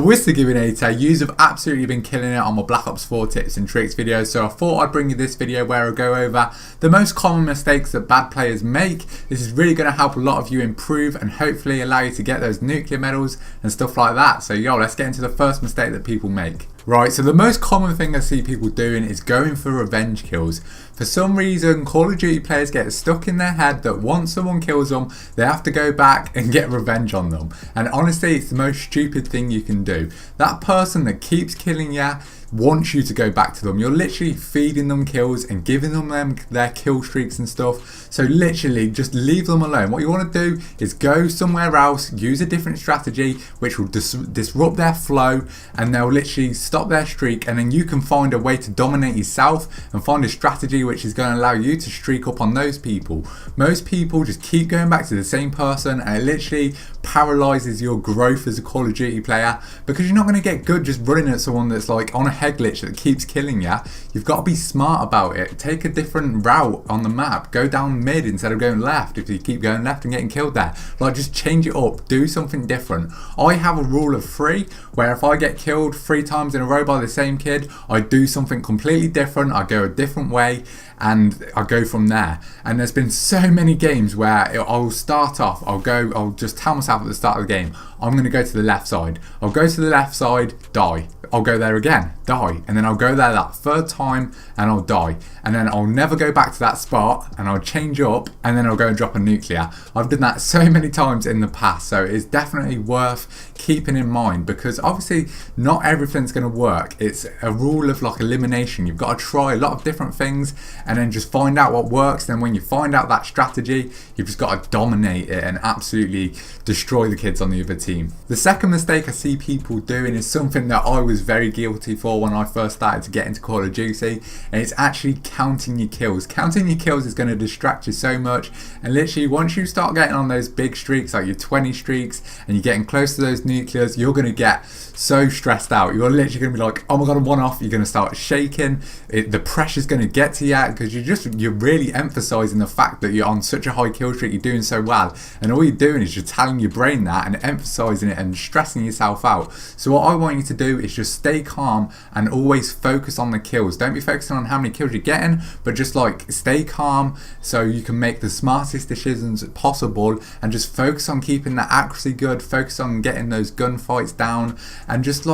with TheGIBBYNATR, yous have absolutely been killing it on my Black Ops 4 tips and tricks videos, so I thought I'd bring you this video where I'll go over the most common mistakes that bad players make. This is really going to help a lot of you improve and hopefully allow you to get those nuclear medals and stuff like that. So yo, let's get into the first mistake that people make. Right, so the most common thing I see people doing is going for revenge kills. For some reason, Call of Duty players get stuck in their head that once someone kills them, they have to go back and get revenge on them. And honestly, it's the most stupid thing you can do. That person that keeps killing you wants you to go back to them. You're literally feeding them kills and giving them their kill streaks and stuff. So literally just leave them alone. What you want to do is go somewhere else, use a different strategy which will disrupt their flow, and they'll literally stop their streak, and then you can find a way to dominate yourself and find a strategy which is going to allow you to streak up on those people. Most people just keep going back to the same person, and it literally paralyzes your growth as a Call of Duty player, because you're not going to get good just running at someone that's like on a head glitch that keeps killing you. You've got to be smart about it. Take a different route on the map. Go down mid instead of going left if you keep going left and getting killed there. Like, just change it up. Do something different. I have a rule of 3 where if I get killed 3 times in a row by the same kid, I do something completely different. I go a different way and I go from there. And there's been so many games where I'll start off, I'll just tell myself at the start of the game, I'm going to go to the left side. I'll go to the left side, die. I'll go there again, die. And then I'll go there that 3rd time and I'll die. And then I'll never go back to that spot and I'll change up and then I'll go and drop a nuclear. I've done that so many times in the past, so it's definitely worth keeping in mind, because obviously not everything's going to work. It's a rule of like elimination. You've got to try a lot of different things and then just find out what works. Then when you find out that strategy, you've just got to dominate it and absolutely destroy the kids on the other team. The second mistake I see people doing is something that I was very guilty for when I first started to get into Call of Duty, and it's actually counting your kills. Counting your kills is going to distract you so much, and literally once you start getting on those big streaks, like your 20 streaks, and you're getting close to those nuclears, you're going to get so stressed out. You're literally going to be like, oh my god, I'm 1 off. You're going to start shaking. The pressure's going to get to you because you're really emphasizing the fact that you're on such a high kill streak, you're doing so well, and all you're doing is you're telling your brain that and emphasizing it and stressing yourself out. So what I want you to do is just stay calm and always focus on the kills. Don't be focusing on how many kills you're getting, but just like stay calm so you can make the smartest decisions possible, and just focus on keeping the accuracy good, focus on getting those gunfights down, and just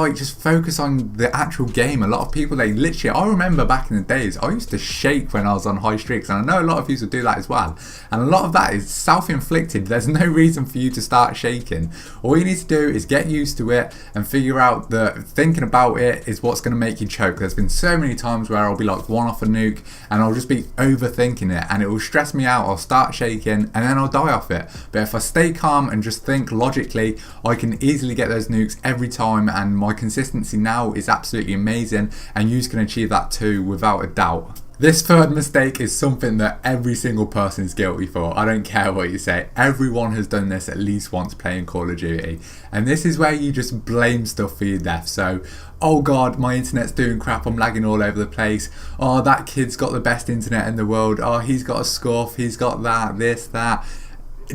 focus on the actual game. A lot of people, they literally, I remember back in the days, I used to shake when I was on high streaks, and I know a lot of you will do that as well, and a lot of that is self-inflicted. There's no reason for you to start shaking. All you need to do is get used to it and figure out that thinking about it is what's going to make you choke. There's been so many times where I'll be like 1 off a nuke and I'll just be overthinking it and it will stress me out. I'll start shaking and then I'll die off it. But if I stay calm and just think logically, I can easily get those nukes every time, and my consistency now is absolutely amazing, and you can achieve that too without a doubt. This third mistake is something that every single person is guilty for. I don't care what you say. Everyone has done this at least once playing Call of Duty. And this is where you just blame stuff for your death. So, oh god, my internet's doing crap, I'm lagging all over the place. Oh, that kid's got the best internet in the world. Oh, he's got a scuff, he's got that, this, that.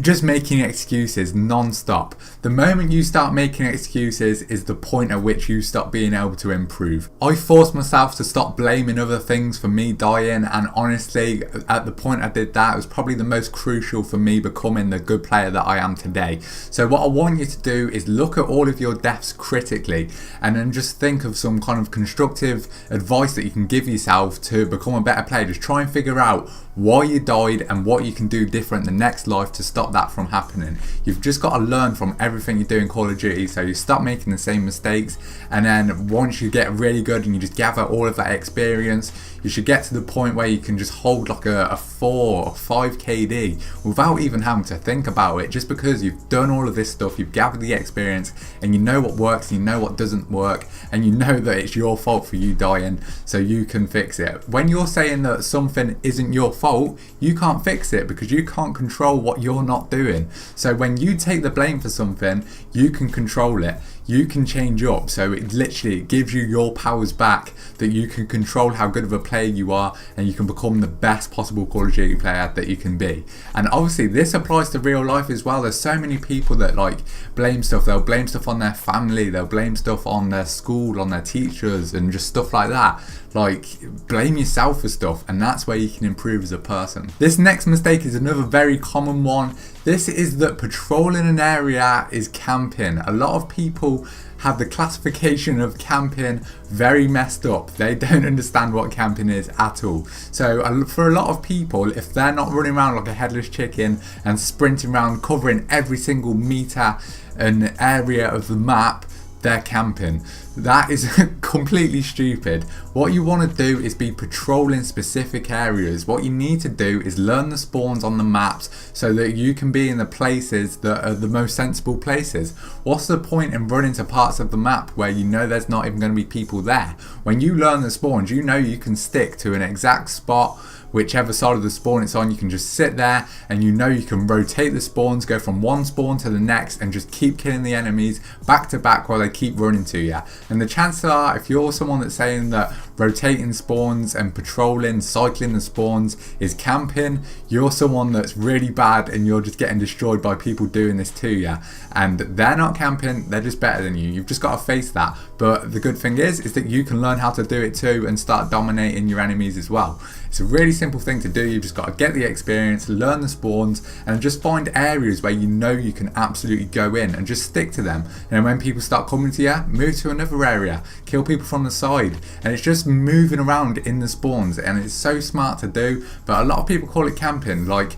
Just making excuses non-stop. The moment you start making excuses is the point at which you stop being able to improve. I forced myself to stop blaming other things for me dying, and honestly, at the point I did that, it was probably the most crucial for me becoming the good player that I am today. So what I want you to do is look at all of your deaths critically, and then just think of some kind of constructive advice that you can give yourself to become a better player. Just try and figure out why you died and what you can do different the next life to stop that from happening. You've just got to learn from everything you do in Call of Duty, so you stop making the same mistakes, and then once you get really good and you just gather all of that experience, you should get to the point where you can just hold like a 4 or 5 KD without even having to think about it, just because you've done all of this stuff, you've gathered the experience, and you know what works and you know what doesn't work, and you know that it's your fault for you dying, so you can fix it. When you're saying that something isn't your fault, you can't fix it because you can't control what you're not not doing. So when you take the blame for something, you can control it. You can change up, so it literally gives you your powers back, that you can control how good of a player you are, and you can become the best possible Call of Duty player that you can be. And obviously this applies to real life as well. There's so many people that like blame stuff. They'll blame stuff on their family, they'll blame stuff on their school, on their teachers, and just stuff like that. Like, blame yourself for stuff, and that's where you can improve as a person. This next mistake is another very common one. This is that patrolling an area is camping. A lot of people have the classification of camping very messed up. They don't understand what camping is at all. So for a lot of people, if they're not running around like a headless chicken and sprinting around covering every single meter and area of the map, they're camping. That is completely stupid. What you want to do is be patrolling specific areas. What you need to do is learn the spawns on the maps so that you can be in the places that are the most sensible places. What's the point in running to parts of the map where you know there's not even going to be people there? When you learn the spawns, you know you can stick to an exact spot. Whichever side of the spawn it's on, you can just sit there, and you know you can rotate the spawns, go from one spawn to the next, and just keep killing the enemies back to back while they keep running to you. And the chances are, if you're someone that's saying that rotating spawns and patrolling, cycling the spawns is camping, you're someone that's really bad, and you're just getting destroyed by people doing this to you. And they're not camping, they're just better than you. You've just got to face that. But the good thing is that you can learn how to do it too and start dominating your enemies as well. It's a really simple thing to do. You've just got to get the experience, learn the spawns, and just find areas where you know you can absolutely go in and just stick to them. And when people start coming to you, move to another area, kill people from the side, and it's just moving around in the spawns. And it's so smart to do, but a lot of people call it camping. Like,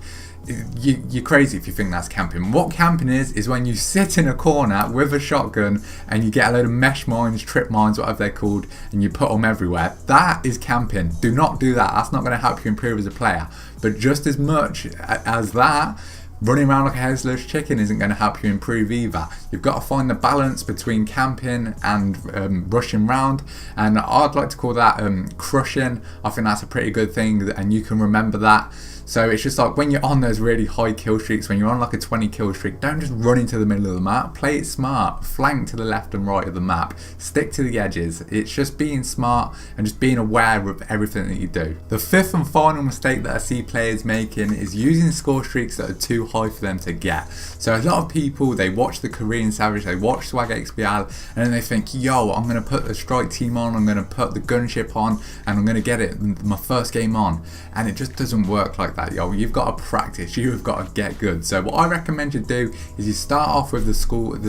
you're crazy if you think that's camping. What camping is when you sit in a corner with a shotgun and you get a load of mesh mines, trip mines, whatever they're called, and you put them everywhere. That is camping. Do not do that. That's not going to help you improve as a player. But just as much as that, running around like a headless chicken isn't going to help you improve either. You've got to find the balance between camping and rushing round, and I'd like to call that crushing. I think that's a pretty good thing, and you can remember that. So it's just like when you're on those really high kill streaks, when you're on like a 20 kill streak, don't just run into the middle of the map. Play it smart. Flank to the left and right of the map. Stick to the edges. It's just being smart and just being aware of everything that you do. The fifth and final mistake that I see players making is using score streaks that are too high for them to get. So a lot of people, they watch the Korean Savage, they watch Swag XBL, and then they think, yo, I'm going to put the strike team on, I'm going to put the gunship on, and I'm going to get it my first game on. And it just doesn't work like that, yo. You've got to practice, you've got to get good. So what I recommend you do is you start off with the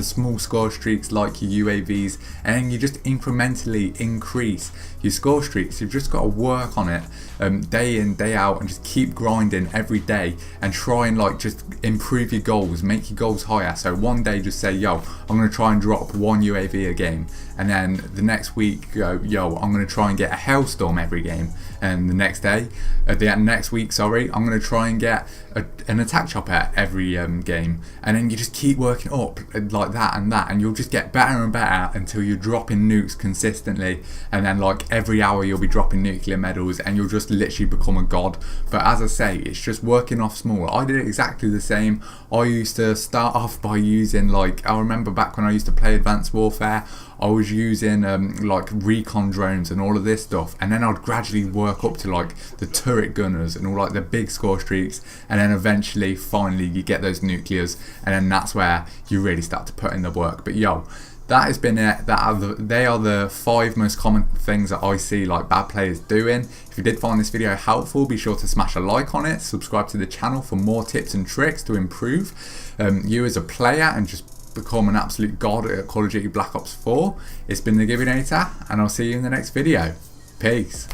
small score streaks like your UAVs, and then you just incrementally increase your score streaks. You've just got to work on it day in, day out, and just keep grinding every day and try and like just improve your goals, make your goals higher. So one day just say, yo, I'm going to try and drop one UAV a game, and then the next week go, yo, I'm going to try and get a hailstorm every game, and the next day, the next week, sorry, I'm going to try and get an attack chopper every game, and then you just keep working up like that, and you'll just get better and better until you're dropping nukes consistently, and then like every hour you'll be dropping nuclear medals, and you'll just literally become a god. But as I say, it's just working off small. I did exactly the same. I used to start off by using, like, I remember back when I used to play Advanced Warfare, I was using like recon drones and all of this stuff, and then I'd gradually work up to like the turret gunners and all like the big score streaks, and then eventually finally you get those nuclears, and then that's where you really start to put in the work. But yo, that has been it. They are the 5 most common things that I see like bad players doing. If you did find this video helpful, be sure to smash a like on it, subscribe to the channel for more tips and tricks to improve you as a player and just become an absolute god at Call of Duty Black Ops 4. It's been TheGIBBYNATR, and I'll see you in the next video. Peace.